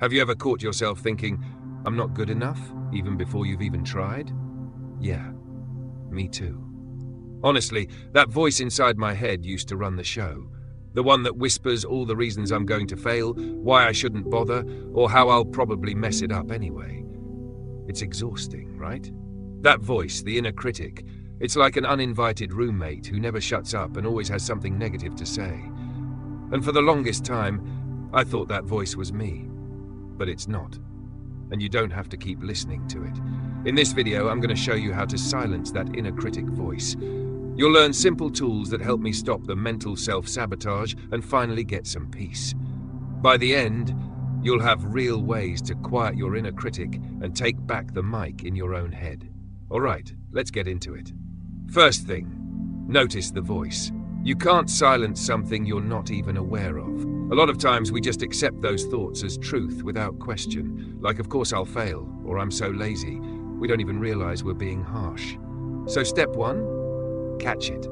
Have you ever caught yourself thinking, I'm not good enough, even before you've even tried? Yeah, me too. Honestly, that voice inside my head used to run the show. The one that whispers all the reasons I'm going to fail, why I shouldn't bother, or how I'll probably mess it up anyway. It's exhausting, right? That voice, the inner critic, it's like an uninvited roommate who never shuts up and always has something negative to say. And for the longest time, I thought that voice was me. But it's not. And you don't have to keep listening to it. In this video, I'm going to show you how to silence that inner critic voice. You'll learn simple tools that help me stop the mental self-sabotage and finally get some peace. By the end, you'll have real ways to quiet your inner critic and take back the mic in your own head. All right, let's get into it. First thing, notice the voice. You can't silence something you're not even aware of. A lot of times we just accept those thoughts as truth without question. Like, of course I'll fail, or I'm so lazy. We don't even realize we're being harsh. So step one, catch it.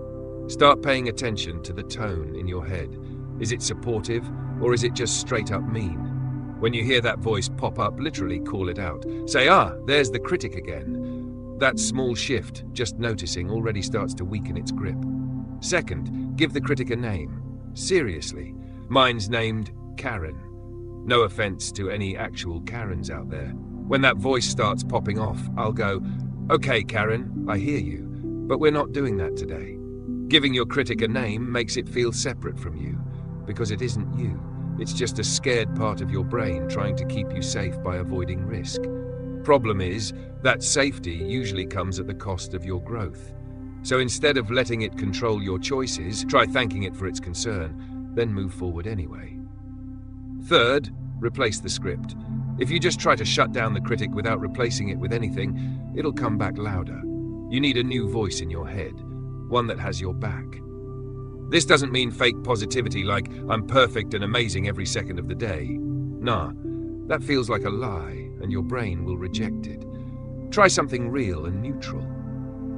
Start paying attention to the tone in your head. Is it supportive, or is it just straight up mean? When you hear that voice pop up, literally call it out. Say, there's the critic again. That small shift, just noticing, already starts to weaken its grip. Second, give the critic a name. Seriously. Mine's named Karen. No offense to any actual Karens out there. When that voice starts popping off, I'll go, okay, Karen, I hear you, but we're not doing that today. Giving your critic a name makes it feel separate from you, because it isn't you. It's just a scared part of your brain trying to keep you safe by avoiding risk. Problem is, that safety usually comes at the cost of your growth. So instead of letting it control your choices, try thanking it for its concern, then move forward anyway. Third, replace the script. If you just try to shut down the critic without replacing it with anything, it'll come back louder. You need a new voice in your head, one that has your back. This doesn't mean fake positivity like I'm perfect and amazing every second of the day. Nah, that feels like a lie and your brain will reject it. Try something real and neutral.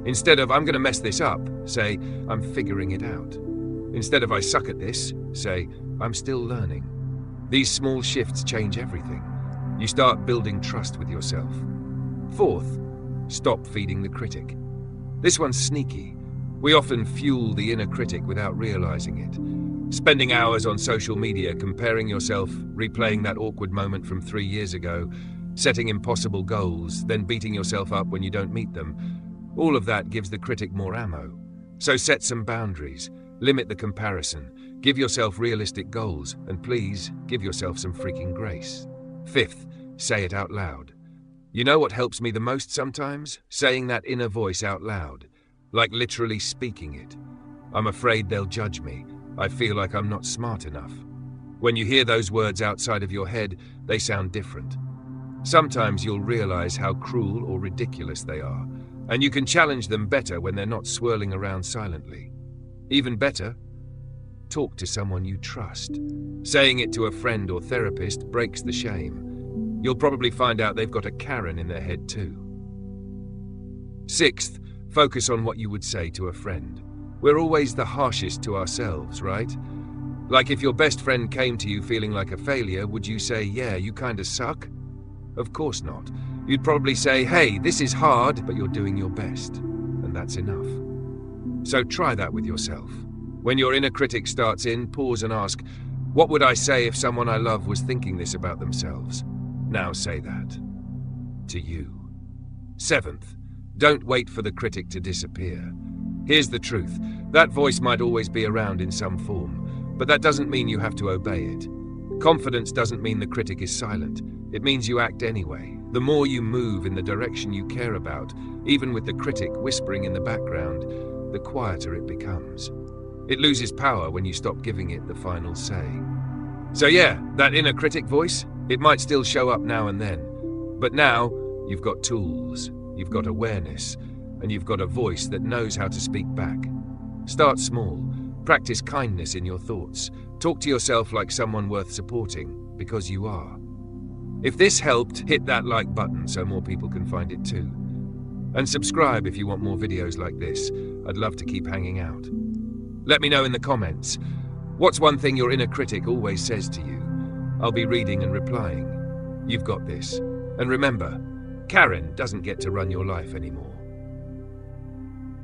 Instead of I'm going to mess this up, say I'm figuring it out. Instead of I suck at this, say I'm still learning. These small shifts change everything. You start building trust with yourself. Fourth, stop feeding the critic. This one's sneaky. We often fuel the inner critic without realizing it. Spending hours on social media comparing yourself, replaying that awkward moment from 3 years ago, setting impossible goals, then beating yourself up when you don't meet them. All of that gives the critic more ammo. So set some boundaries. Limit the comparison, give yourself realistic goals, and please, give yourself some freaking grace. Fifth, say it out loud. You know what helps me the most sometimes? Saying that inner voice out loud. Like literally speaking it. I'm afraid they'll judge me. I feel like I'm not smart enough. When you hear those words outside of your head, they sound different. Sometimes you'll realize how cruel or ridiculous they are, and you can challenge them better when they're not swirling around silently. Even better, talk to someone you trust. Saying it to a friend or therapist breaks the shame. You'll probably find out they've got a Karen in their head too. Sixth, focus on what you would say to a friend. We're always the harshest to ourselves, right? Like if your best friend came to you feeling like a failure, would you say, yeah, you kinda suck? Of course not. You'd probably say, hey, this is hard, but you're doing your best. And that's enough. So try that with yourself. When your inner critic starts in, pause and ask, what would I say if someone I love was thinking this about themselves? Now say that. To you. Seventh, don't wait for the critic to disappear. Here's the truth. That voice might always be around in some form, but that doesn't mean you have to obey it. Confidence doesn't mean the critic is silent. It means you act anyway. The more you move in the direction you care about, even with the critic whispering in the background, the quieter it becomes. It loses power when you stop giving it the final say. So yeah, that inner critic voice, it might still show up now and then. But now, you've got tools, you've got awareness, and you've got a voice that knows how to speak back. Start small. Practice kindness in your thoughts. Talk to yourself like someone worth supporting, because you are. If this helped, hit that like button so more people can find it too. And subscribe if you want more videos like this. I'd love to keep hanging out. Let me know in the comments. What's one thing your inner critic always says to you? I'll be reading and replying. You've got this. And remember, Karen doesn't get to run your life anymore.